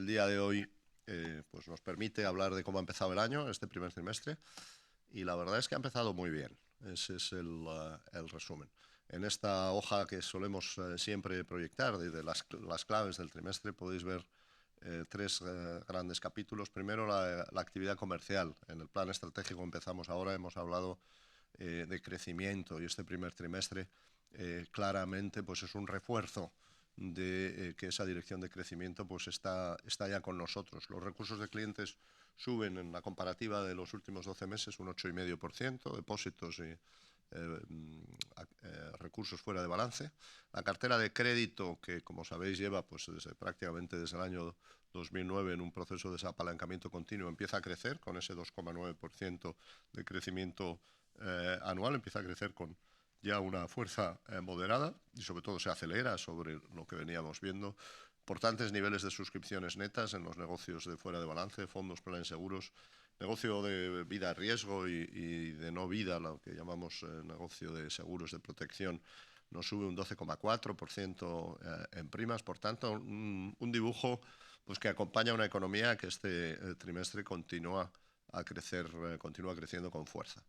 día de hoy pues nos permite hablar de cómo ha empezado el año, este primer trimestre, y la verdad es que ha empezado muy bien. Ese es el resumen. En esta hoja que solemos siempre proyectar de las claves del trimestre podéis ver tres grandes capítulos. Primero, la actividad comercial. En el plan estratégico empezamos ahora, hemos hablado de crecimiento, y este primer trimestre claramente pues es un refuerzo de que esa dirección de crecimiento pues está ya con nosotros. Los recursos de clientes suben en la comparativa de los últimos 12 meses un 8,5%, depósitos y recursos fuera de balance. La cartera de crédito, que como sabéis lleva pues prácticamente desde el año 2009 en un proceso de desapalancamiento continuo, empieza a crecer con ese 2,9% de crecimiento anual, empieza a crecer con ya una fuerza moderada y sobre todo se acelera sobre lo que veníamos viendo. Importantes niveles de suscripciones netas en los negocios de fuera de balance, fondos, planes seguros, negocio de vida riesgo y de no vida, lo que llamamos negocio de seguros de protección, nos sube un 12,4% en primas. Por tanto, un dibujo pues, que acompaña a una economía que este trimestre continúa creciendo con fuerza.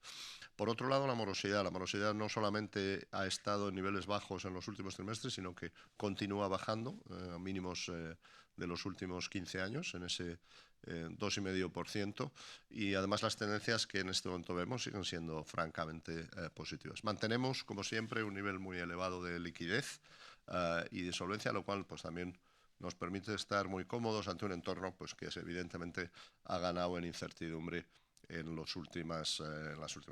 Por otro lado, la morosidad. La morosidad no solamente ha estado en niveles bajos en los últimos trimestres, sino que continúa bajando a mínimos de los últimos 15 años, en ese 2,5%, y además las tendencias que en este momento vemos siguen siendo francamente positivas. Mantenemos, como siempre, un nivel muy elevado de liquidez y de solvencia, lo cual pues también nos permite estar muy cómodos ante un entorno pues, que evidentemente ha ganado en incertidumbre en las últimas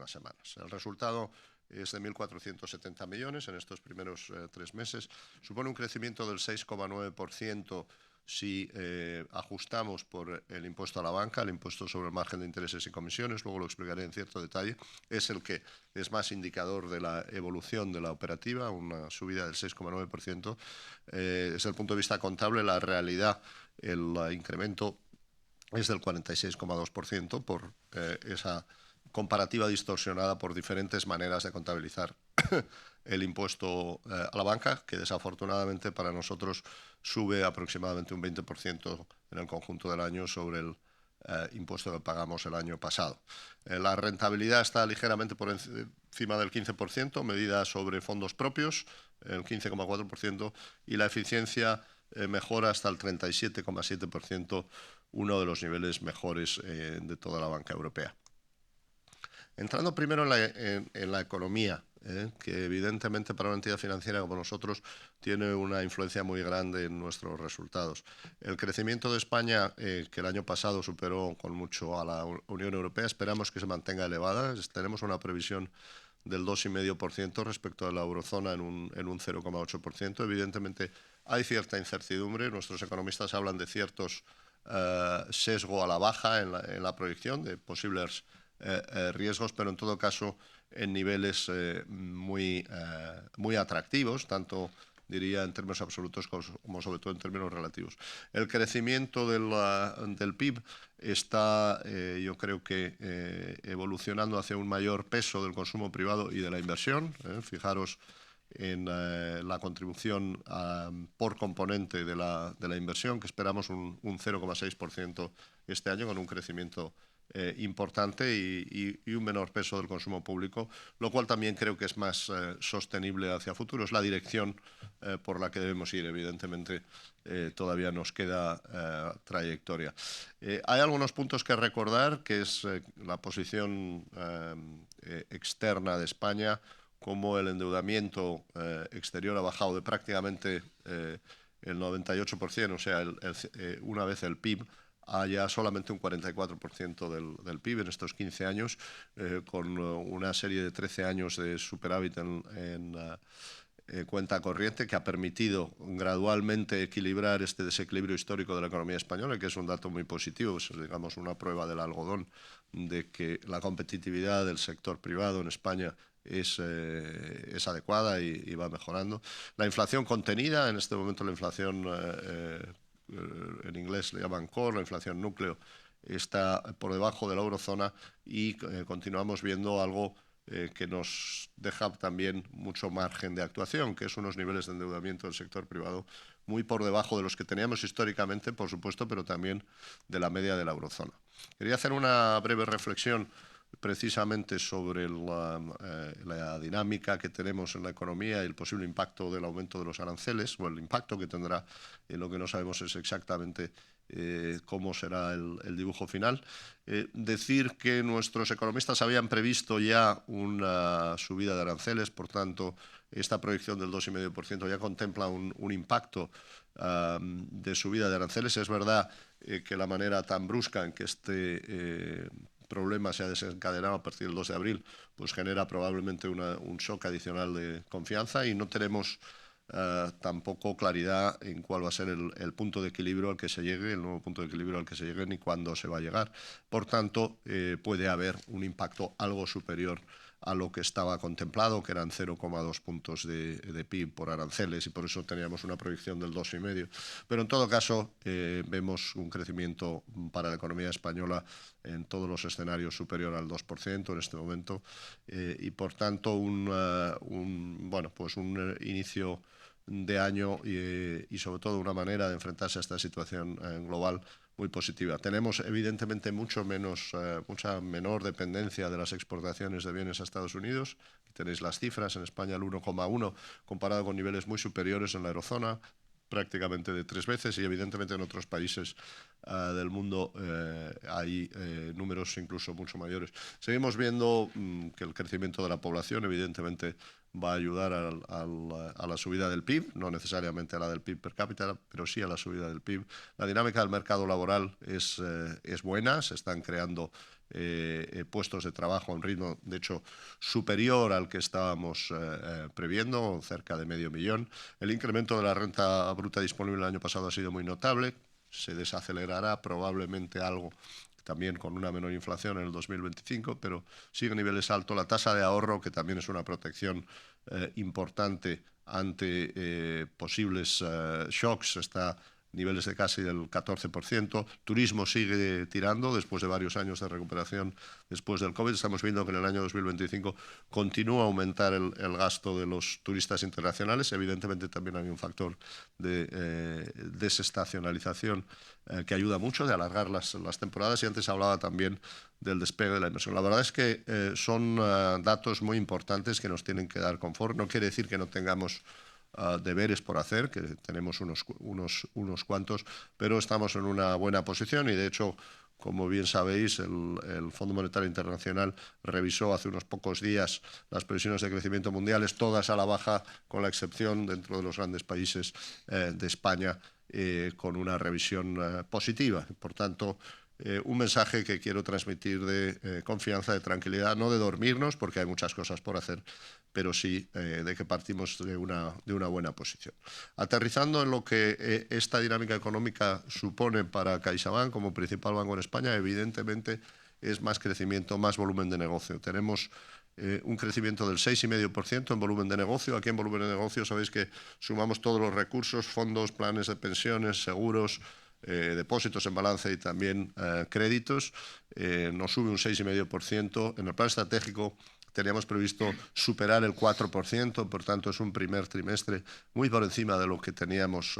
semanas. El resultado es de 1.470 millones en estos primeros 3 meses. Supone un crecimiento del 6,9% si ajustamos por el impuesto a la banca, el impuesto sobre el margen de intereses y comisiones, luego lo explicaré en cierto detalle, es el que es más indicador de la evolución de la operativa, una subida del 6,9%. Desde el punto de vista contable, la realidad, el incremento es del 46,2% por esa comparativa distorsionada por diferentes maneras de contabilizar el impuesto a la banca, que desafortunadamente para nosotros sube aproximadamente un 20% en el conjunto del año sobre el impuesto que pagamos el año pasado. La rentabilidad está ligeramente por encima del 15%, medida sobre fondos propios, el 15,4%, y la eficiencia mejora hasta el 37,7%, uno de los niveles mejores de toda la banca europea. Entrando primero en la economía, que evidentemente para una entidad financiera como nosotros tiene una influencia muy grande en nuestros resultados. El crecimiento de España, que el año pasado superó con mucho a la Unión Europea, esperamos que se mantenga elevada. Tenemos una previsión del 2,5% respecto a la eurozona en un 0,8%. Evidentemente hay cierta incertidumbre. Nuestros economistas hablan de ciertos sesgo a la baja en la proyección de posibles riesgos, pero en todo caso en niveles muy atractivos, tanto diría en términos absolutos como sobre todo en términos relativos. El crecimiento del PIB está, yo creo que, evolucionando hacia un mayor peso del consumo privado y de la inversión. Fijaros en la contribución por componente de la inversión, que esperamos un 0,6% este año, con un crecimiento importante y un menor peso del consumo público, lo cual también creo que es más sostenible hacia futuro. Es la dirección por la que debemos ir. Evidentemente todavía nos queda trayectoria. Hay algunos puntos que recordar, que es la posición externa de España, como el endeudamiento exterior ha bajado de prácticamente el 98%, o sea, una vez el PIB, a ya solamente un 44% del PIB en estos 15 años, con una serie de 13 años de superávit en cuenta corriente, que ha permitido gradualmente equilibrar este desequilibrio histórico de la economía española, que es un dato muy positivo, es, digamos, una prueba del algodón de que la competitividad del sector privado en España es adecuada y va mejorando. La inflación contenida, en este momento la inflación en inglés le llaman core, la inflación núcleo, está por debajo de la eurozona y continuamos viendo algo que nos deja también mucho margen de actuación, que es unos niveles de endeudamiento del sector privado muy por debajo de los que teníamos históricamente, por supuesto, pero también de la media de la eurozona. Quería hacer una breve reflexión precisamente sobre la dinámica que tenemos en la economía y el posible impacto del aumento de los aranceles, o el impacto que tendrá. Lo que no sabemos es exactamente cómo será el dibujo final. Decir que nuestros economistas habían previsto ya una subida de aranceles, por tanto, esta proyección del 2,5% ya contempla un impacto de subida de aranceles. Es verdad que la manera tan brusca en que este problema se ha desencadenado a partir del 2 de abril, pues genera probablemente un shock adicional de confianza y no tenemos tampoco claridad en cuál va a ser el punto de equilibrio al que se llegue, el nuevo punto de equilibrio al que se llegue, ni cuándo se va a llegar. Por tanto, puede haber un impacto algo superior a lo que estaba contemplado, que eran 0,2 puntos de PIB por aranceles, y por eso teníamos una proyección del 2,5. Pero en todo caso, vemos un crecimiento para la economía española en todos los escenarios superior al 2% en este momento, y por tanto un inicio de año y sobre todo una manera de enfrentarse a esta situación global muy positiva. Tenemos evidentemente mucha menor dependencia de las exportaciones de bienes a Estados Unidos. Aquí tenéis las cifras, en España el 1,1 comparado con niveles muy superiores en la eurozona, prácticamente de 3 veces, y evidentemente en otros países del mundo hay números incluso mucho mayores. Seguimos viendo que el crecimiento de la población evidentemente va a ayudar a la subida del PIB, no necesariamente a la del PIB per cápita, pero sí a la subida del PIB. La dinámica del mercado laboral es buena, se están creando puestos de trabajo a un ritmo, de hecho, superior al que estábamos previendo, cerca de 500.000. El incremento de la renta bruta disponible el año pasado ha sido muy notable, se desacelerará probablemente algo también con una menor inflación en el 2025, pero sigue a niveles altos. La tasa de ahorro, que también es una protección importante ante posibles shocks, está niveles de casi del 14%. Turismo sigue tirando después de varios años de recuperación después del COVID. Estamos viendo que en el año 2025 continúa a aumentar el gasto de los turistas internacionales. Evidentemente también hay un factor de desestacionalización que ayuda mucho, de alargar las temporadas, y antes hablaba también del despegue de la inversión. La verdad es que son datos muy importantes que nos tienen que dar confort. No quiere decir que no tengamos deberes por hacer, que tenemos unos cuantos, pero estamos en una buena posición y, de hecho, como bien sabéis, el Fondo Monetario Internacional revisó hace unos pocos días las previsiones de crecimiento mundiales, todas a la baja, con la excepción dentro de los grandes países de España, con una revisión positiva. Por tanto, un mensaje que quiero transmitir de confianza, de tranquilidad, no de dormirnos, porque hay muchas cosas por hacer, pero sí de que partimos de una buena posición. Aterrizando en lo que esta dinámica económica supone para CaixaBank como principal banco en España, evidentemente es más crecimiento, más volumen de negocio. Tenemos un crecimiento del 6,5% en volumen de negocio. Aquí en volumen de negocio sabéis que sumamos todos los recursos, fondos, planes de pensiones, seguros, depósitos en balance y también créditos. Nos sube un 6,5%. En el plan estratégico teníamos previsto superar el 4%, por tanto es un primer trimestre muy por encima de lo que teníamos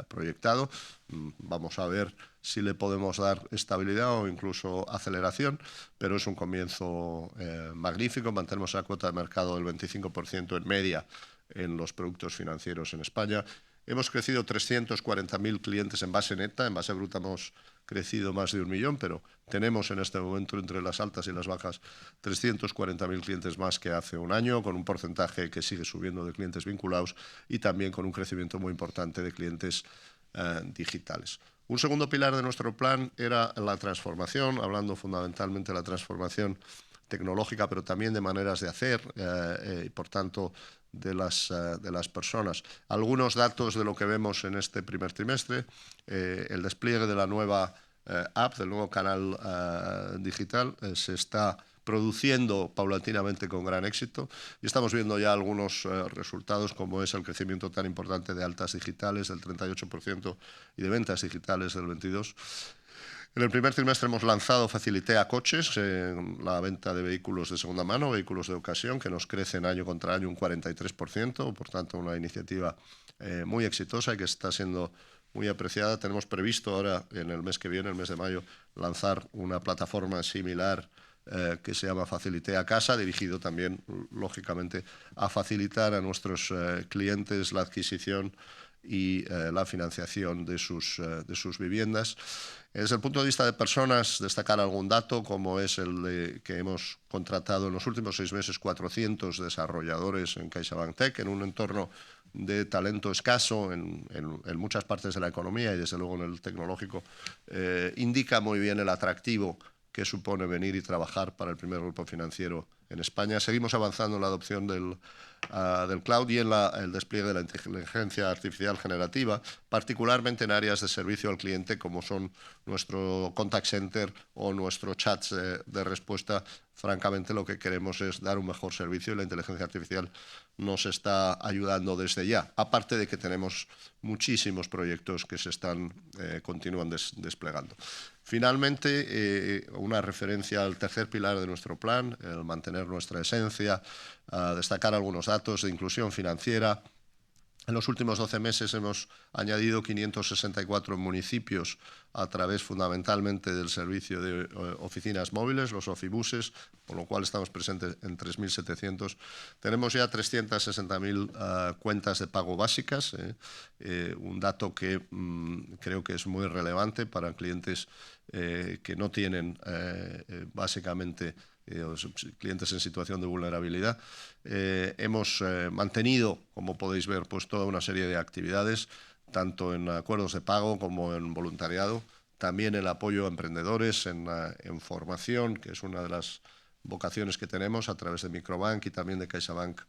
proyectado. Vamos a ver si le podemos dar estabilidad o incluso aceleración, pero es un comienzo magnífico. Mantenemos la cuota de mercado del 25% en media en los productos financieros en España. Hemos crecido 340.000 clientes en base neta, en base bruta hemos crecido más de 1 millón, pero tenemos en este momento, entre las altas y las bajas, 340.000 clientes más que hace un año, con un porcentaje que sigue subiendo de clientes vinculados y también con un crecimiento muy importante de clientes digitales. Un segundo pilar de nuestro plan era la transformación, hablando fundamentalmente de la transformación tecnológica, pero también de maneras de hacer y, por tanto, de las personas. Algunos datos de lo que vemos en este primer trimestre: el despliegue de la nueva app, del nuevo canal digital, se está produciendo paulatinamente con gran éxito y estamos viendo ya algunos resultados, como es el crecimiento tan importante de altas digitales del 38% y de ventas digitales del 22%. En el primer trimestre hemos lanzado Facilité a Coches, la venta de vehículos de segunda mano, vehículos de ocasión, que nos crecen año contra año un 43%, por tanto una iniciativa muy exitosa y que está siendo muy apreciada. Tenemos previsto ahora, en el mes que viene, el mes de mayo, lanzar una plataforma similar que se llama Facilité a Casa, dirigido también, lógicamente, a facilitar a nuestros clientes la adquisición y la financiación de sus viviendas. Desde el punto de vista de personas, destacar algún dato, como es el de que hemos contratado en los últimos 6 meses 400 desarrolladores en CaixaBank Tech, en un entorno de talento escaso en muchas partes de la economía y desde luego en el tecnológico, indica muy bien el atractivo que supone venir y trabajar para el primer grupo financiero en España. Seguimos avanzando en la adopción del cloud y en el despliegue de la inteligencia artificial generativa, particularmente en áreas de servicio al cliente como son nuestro contact center o nuestros chats de respuesta. Francamente, lo que queremos es dar un mejor servicio y la inteligencia artificial nos está ayudando desde ya, aparte de que tenemos muchísimos proyectos que continúan desplegando. Finalmente, una referencia al tercer pilar de nuestro plan, el mantener nuestra esencia, destacar algunos datos de inclusión financiera. En los últimos 12 meses hemos añadido 564 municipios a través fundamentalmente del servicio de oficinas móviles, los ofibuses, con lo cual estamos presentes en 3.700. Tenemos ya 360.000 cuentas de pago básicas, un dato que creo que es muy relevante para clientes que no tienen básicamente clientes en situación de vulnerabilidad. Hemos mantenido, como podéis ver, pues toda una serie de actividades, tanto en acuerdos de pago como en voluntariado, también el apoyo a emprendedores, en formación, que es una de las vocaciones que tenemos a través de Microbank y también de CaixaBank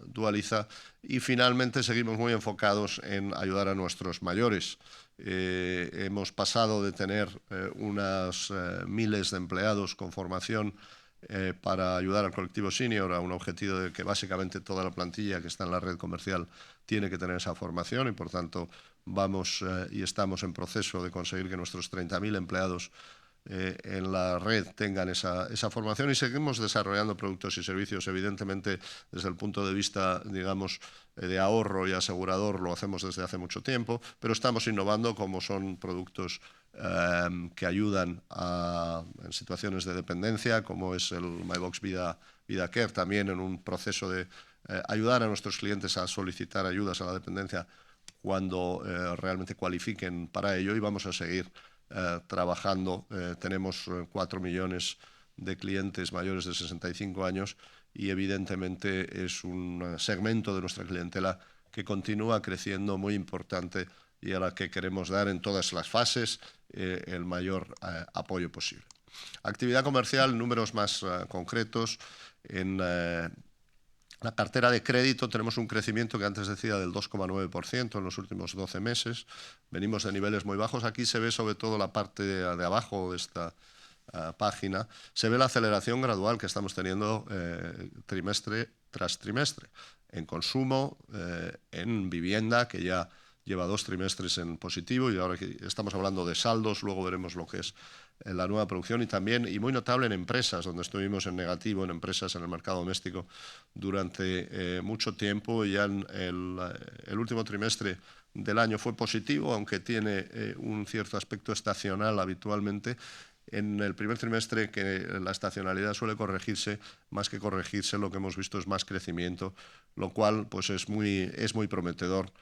Dualiza. Y finalmente seguimos muy enfocados en ayudar a nuestros mayores. Hemos pasado de tener unas miles de empleados con formación para ayudar al colectivo senior a un objetivo de que básicamente toda la plantilla que está en la red comercial tiene que tener esa formación y por tanto vamos y estamos en proceso de conseguir que nuestros 30.000 empleados en la red tengan esa formación y seguimos desarrollando productos y servicios. Evidentemente, desde el punto de vista, digamos, de ahorro y asegurador lo hacemos desde hace mucho tiempo, pero estamos innovando como son productos que ayudan en situaciones de dependencia, como es el MyBox Vida Care, también en un proceso de ayudar a nuestros clientes a solicitar ayudas a la dependencia cuando realmente cualifiquen para ello y vamos a seguir trabajando. Tenemos 4 millones de clientes mayores de 65 años y evidentemente es un segmento de nuestra clientela que continúa creciendo muy importante y a la que queremos dar en todas las fases el mayor apoyo posible. Actividad comercial, números más concretos. En la cartera de crédito tenemos un crecimiento que antes decía del 2,9% en los últimos 12 meses. Venimos de niveles muy bajos. Aquí se ve sobre todo la parte de abajo de esta página. Se ve la aceleración gradual que estamos teniendo trimestre tras trimestre. En consumo, en vivienda, que ya lleva 2 trimestres en positivo y ahora que estamos hablando de saldos, luego veremos lo que es la nueva producción y también, y muy notable en empresas, donde estuvimos en negativo en empresas en el mercado doméstico durante mucho tiempo. Ya en el último trimestre del año fue positivo, aunque tiene un cierto aspecto estacional habitualmente. En el primer trimestre, que la estacionalidad suele corregirse, más que corregirse, lo que hemos visto es más crecimiento, lo cual pues es muy prometedor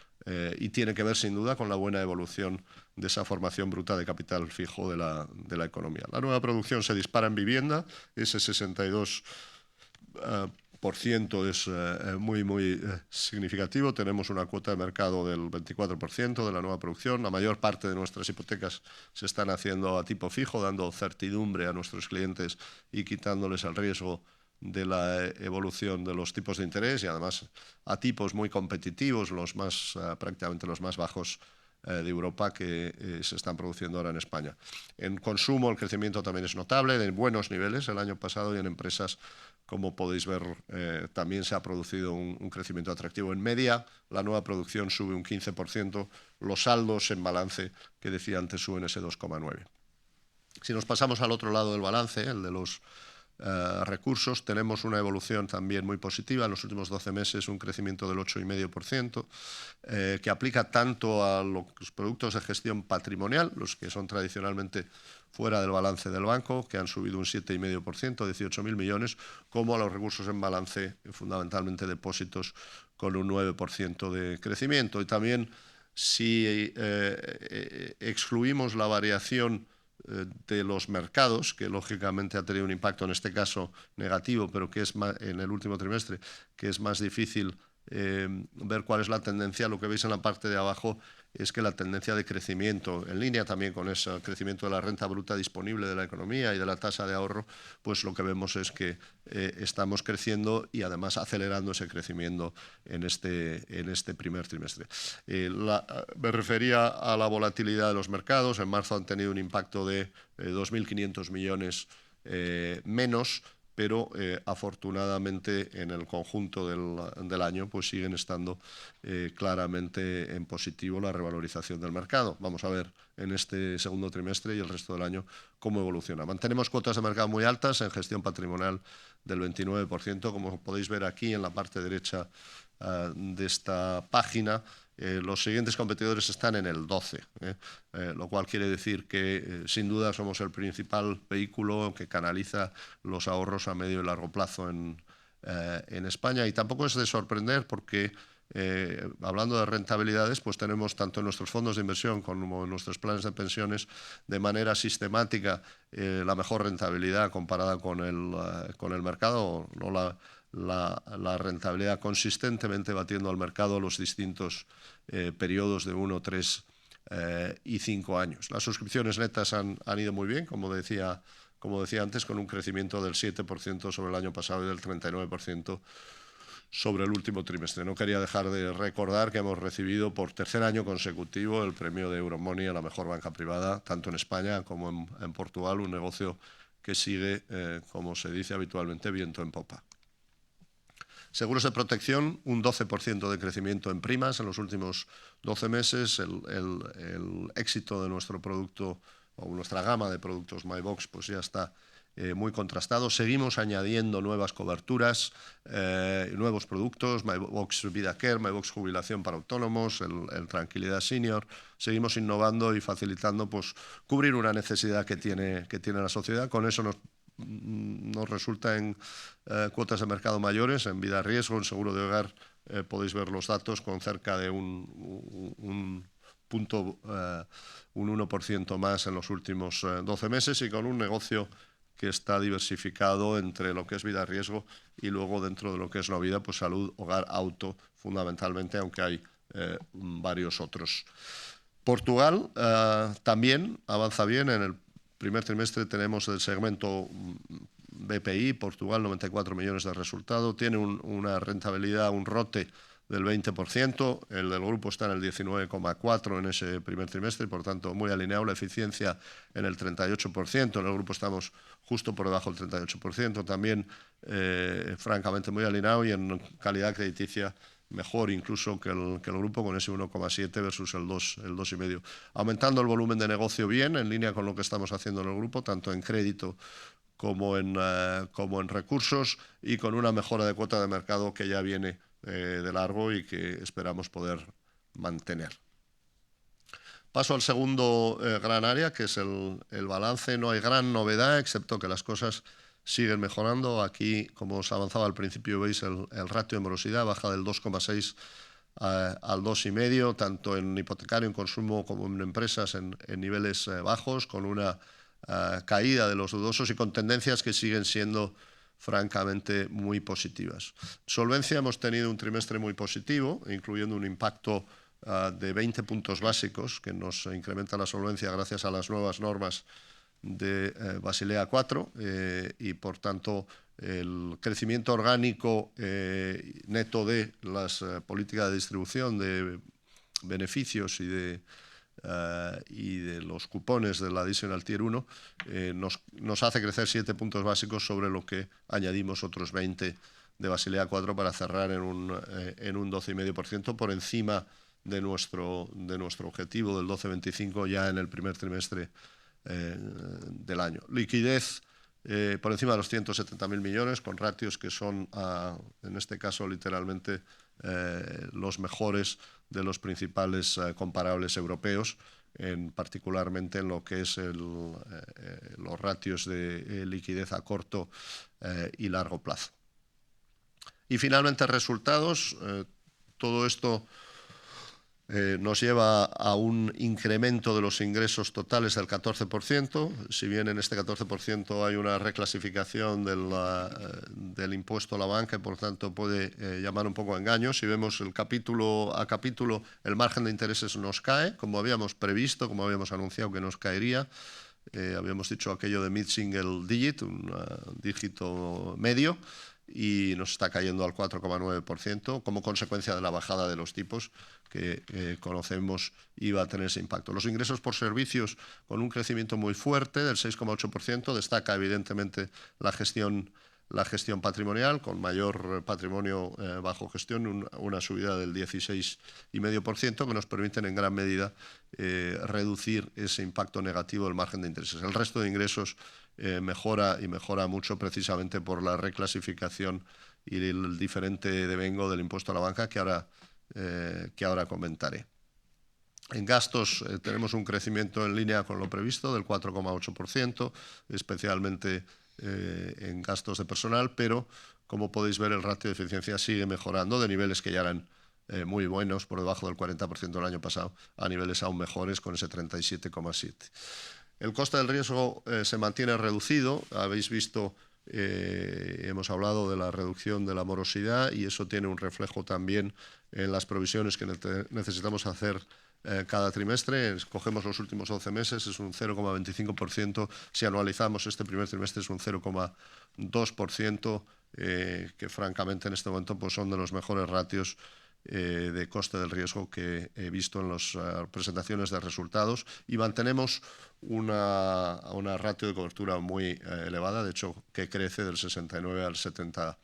y tiene que ver sin duda con la buena evolución de esa formación bruta de capital fijo de la economía. La nueva producción se dispara en vivienda, ese 62% es muy significativo. Tenemos una cuota de mercado del 24% de la nueva producción. La mayor parte de nuestras hipotecas se están haciendo a tipo fijo, dando certidumbre a nuestros clientes y quitándoles el riesgo de la evolución de los tipos de interés y además a tipos muy competitivos, prácticamente los más bajos de Europa que se están produciendo ahora en España. En consumo el crecimiento también es notable, de buenos niveles el año pasado, y en empresas, como podéis ver, también se ha producido un crecimiento atractivo. En media, la nueva producción sube un 15%, los saldos en balance, que decía antes, suben ese 2,9%. Si nos pasamos al otro lado del balance, el de los recursos, tenemos una evolución también muy positiva. En los últimos 12 meses un crecimiento del 8,5%, que aplica tanto a los productos de gestión patrimonial, los que son tradicionalmente fuera del balance del banco, que han subido un 7,5%, 18.000 millones, como a los recursos en balance, fundamentalmente depósitos, con un 9% de crecimiento. Y también, si excluimos la variación de los mercados, que lógicamente ha tenido un impacto en este caso negativo, pero que es más, en el último trimestre, que es más difícil ver cuál es la tendencia. Lo que veis en la parte de abajo es que la tendencia de crecimiento, en línea también con ese crecimiento de la renta bruta disponible de la economía y de la tasa de ahorro, pues lo que vemos es que estamos creciendo y además acelerando ese crecimiento en este primer trimestre. Me refería a la volatilidad de los mercados. En marzo han tenido un impacto de 2.500 millones menos, pero afortunadamente en el conjunto del año pues siguen estando claramente en positivo la revalorización del mercado. Vamos a ver en este segundo trimestre y el resto del año cómo evoluciona. Mantenemos cuotas de mercado muy altas en gestión patrimonial del 29%, como podéis ver aquí en la parte derecha de esta página. Los siguientes competidores están en el 12%, lo cual quiere decir que sin duda somos el principal vehículo que canaliza los ahorros a medio y largo plazo en España. Y tampoco es de sorprender porque, hablando de rentabilidades, pues tenemos tanto en nuestros fondos de inversión como en nuestros planes de pensiones de manera sistemática la mejor rentabilidad comparada con el mercado, no la rentabilidad consistentemente batiendo al mercado los distintos periodos de 1, 3 y 5 años. Las suscripciones netas han ido muy bien, como decía antes, con un crecimiento del 7% sobre el año pasado y del 39% sobre el último trimestre. No quería dejar de recordar que hemos recibido por tercer año consecutivo el premio de Euromoney a la mejor banca privada, tanto en España como en Portugal, un negocio que sigue, como se dice habitualmente, viento en popa. Seguros de protección, un 12% de crecimiento en primas en los últimos 12 meses. El éxito de nuestro producto o nuestra gama de productos MyBox pues ya está muy contrastado. Seguimos añadiendo nuevas coberturas, nuevos productos, MyBox Vida Care, MyBox Jubilación para autónomos, el Tranquilidad Senior. Seguimos innovando y facilitando pues cubrir una necesidad que tiene la sociedad. Con eso nos resulta en cuotas de mercado mayores, en vida riesgo, en seguro de hogar. Podéis ver los datos con cerca de un 1% más en los últimos 12 meses, y con un negocio que está diversificado entre lo que es vida riesgo y luego dentro de lo que es no vida, pues salud, hogar, auto, fundamentalmente, aunque hay varios otros. Portugal también avanza bien. En el primer trimestre tenemos el segmento BPI, Portugal, 94 millones de resultado, tiene una rentabilidad, un ROTE del 20%, el del grupo está en el 19,4% en ese primer trimestre, por tanto muy alineado, la eficiencia en el 38%, en el grupo estamos justo por debajo del 38%, también francamente muy alineado, y en calidad crediticia mejor incluso que el grupo, con ese 1,7 versus el 2,5. Aumentando el volumen de negocio bien, en línea con lo que estamos haciendo en el grupo, tanto en crédito como en recursos, y con una mejora de cuota de mercado que ya viene de largo y que esperamos poder mantener. Paso al segundo gran área, que es el balance. No hay gran novedad, excepto que las cosas siguen mejorando. Aquí, como os avanzaba al principio, veis el ratio de morosidad baja del 2,6 al 2,5, tanto en hipotecario, en consumo, como en empresas, en niveles bajos, con una caída de los dudosos y con tendencias que siguen siendo francamente muy positivas. Solvencia, hemos tenido un trimestre muy positivo, incluyendo un impacto de 20 puntos básicos que nos incrementa la solvencia gracias a las nuevas normas de Basilea IV, y por tanto el crecimiento orgánico neto de las políticas de distribución de beneficios y de y de los cupones del Additional Tier 1 nos hace crecer 7 puntos básicos sobre lo que añadimos otros 20 de Basilea IV para cerrar en un 12,5% por encima de nuestro objetivo del 12,25 ya en el primer trimestre del año. Liquidez por encima de los 170.000 millones, con ratios que son, en este caso, literalmente los mejores de los principales comparables europeos, particularmente en lo que es los ratios de liquidez a corto y largo plazo. Y finalmente, resultados. Todo esto nos lleva a un incremento de los ingresos totales del 14%. Si bien en este 14% hay una reclasificación del impuesto a la banca y por tanto puede llamar un poco a engaño, si vemos el capítulo a capítulo, el margen de intereses nos cae, como habíamos previsto, como habíamos anunciado que nos caería. Habíamos dicho aquello de mid-single digit, un dígito medio, y nos está cayendo al 4,9% como consecuencia de la bajada de los tipos que conocemos iba a tener ese impacto. Los ingresos por servicios con un crecimiento muy fuerte del 6,8%, destaca evidentemente la gestión patrimonial, con mayor patrimonio bajo gestión, una subida del 16,5% que nos permiten en gran medida reducir ese impacto negativo del margen de intereses. El resto de ingresos mejora mucho precisamente por la reclasificación y el diferente devengo del impuesto a la banca que ahora comentaré. En gastos tenemos un crecimiento en línea con lo previsto del 4,8%, especialmente en gastos de personal, pero como podéis ver el ratio de eficiencia sigue mejorando de niveles que ya eran muy buenos, por debajo del 40% del año pasado, a niveles aún mejores con ese 37,7%. El coste del riesgo se mantiene reducido. Habéis visto, hemos hablado de la reducción de la morosidad y eso tiene un reflejo también en las provisiones que necesitamos hacer cada trimestre. Cogemos los últimos 12 meses, es un 0,25%. Si anualizamos este primer trimestre es un 0,2%, que francamente en este momento pues, son de los mejores ratios de coste del riesgo que he visto en las presentaciones de resultados, y mantenemos una ratio de cobertura muy elevada, de hecho que crece del 69 al 70%.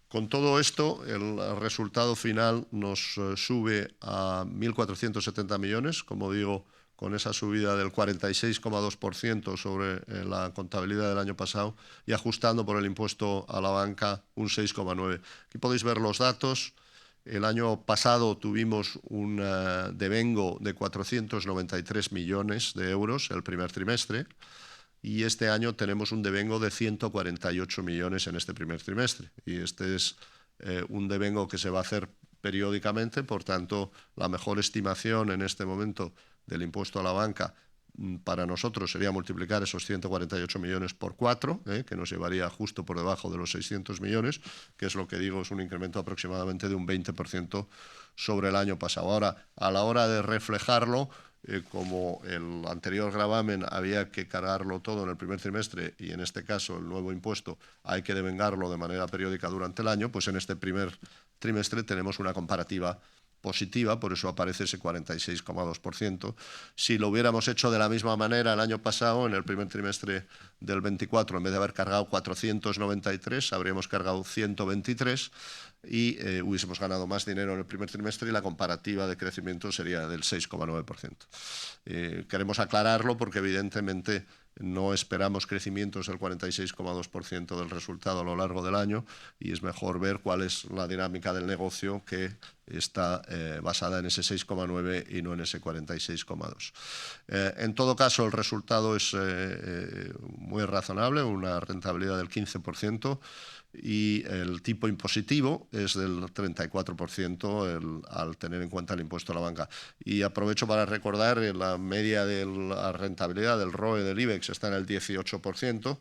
Con todo esto, el resultado final nos sube a 1.470 millones, como digo, con esa subida del 46,2% sobre la contabilidad del año pasado y ajustando por el impuesto a la banca un 6,9%. Aquí podéis ver los datos. El año pasado tuvimos un devengo de 493 millones de euros el primer trimestre y este año tenemos un devengo de 148 millones en este primer trimestre. Y este es un devengo que se va a hacer periódicamente, por tanto, la mejor estimación en este momento del impuesto a la banca para nosotros sería multiplicar esos 148 millones por 4, que nos llevaría justo por debajo de los 600 millones, que es lo que digo, es un incremento aproximadamente de un 20% sobre el año pasado. Ahora, a la hora de reflejarlo, como el anterior gravamen había que cargarlo todo en el primer trimestre y en este caso el nuevo impuesto hay que devengarlo de manera periódica durante el año, pues en este primer trimestre tenemos una comparativa positiva, por eso aparece ese 46,2%. Si lo hubiéramos hecho de la misma manera el año pasado, en el primer trimestre del 24, en vez de haber cargado 493, habríamos cargado 123 y hubiésemos ganado más dinero en el primer trimestre y la comparativa de crecimiento sería del 6,9%. Queremos aclararlo porque evidentemente no esperamos crecimientos del 46,2% del resultado a lo largo del año y es mejor ver cuál es la dinámica del negocio que está basada en ese 6,9 y no en ese 46,2. En todo caso, el resultado es muy razonable, una rentabilidad del 15%. Y el tipo impositivo es del 34% al tener en cuenta el impuesto a la banca. Y aprovecho para recordar la media de la rentabilidad del ROE del IBEX está en el 18%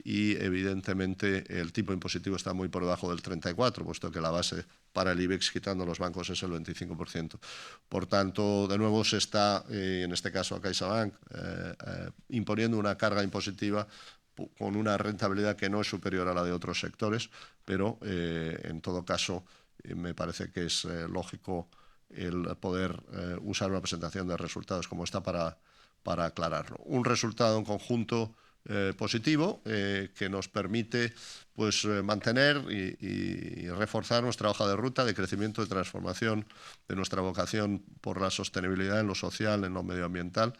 y evidentemente el tipo impositivo está muy por debajo del 34%, puesto que la base para el IBEX quitando los bancos es el 25%. Por tanto, de nuevo se está, en este caso a CaixaBank, imponiendo una carga impositiva con una rentabilidad que no es superior a la de otros sectores, pero en todo caso me parece que es lógico el poder usar una presentación de resultados como esta para aclararlo. Un resultado en conjunto positivo que nos permite pues, mantener y reforzar nuestra hoja de ruta de crecimiento y transformación de nuestra vocación por la sostenibilidad en lo social, en lo medioambiental,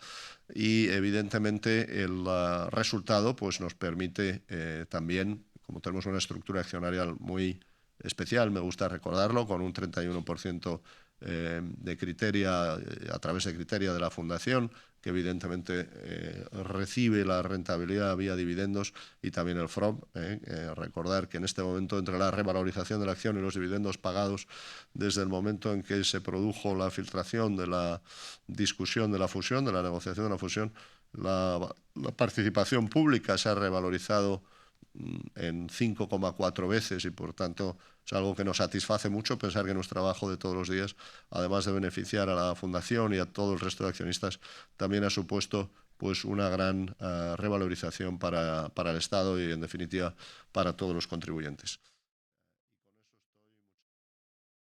y evidentemente el resultado pues, nos permite también, como tenemos una estructura accionarial muy especial, me gusta recordarlo, con un 31% de Criteria, a través de Criteria de la Fundación, que evidentemente recibe la rentabilidad vía dividendos, y también el FROB. Recordar que en este momento, entre la revalorización de la acción y los dividendos pagados desde el momento en que se produjo la filtración de la discusión de la fusión, de la negociación de la fusión, la participación pública se ha revalorizado en 5,4 veces, y por tanto es algo que nos satisface mucho pensar que nuestro trabajo de todos los días, además de beneficiar a la Fundación y a todo el resto de accionistas, también ha supuesto pues una gran revalorización para el Estado y, en definitiva, para todos los contribuyentes.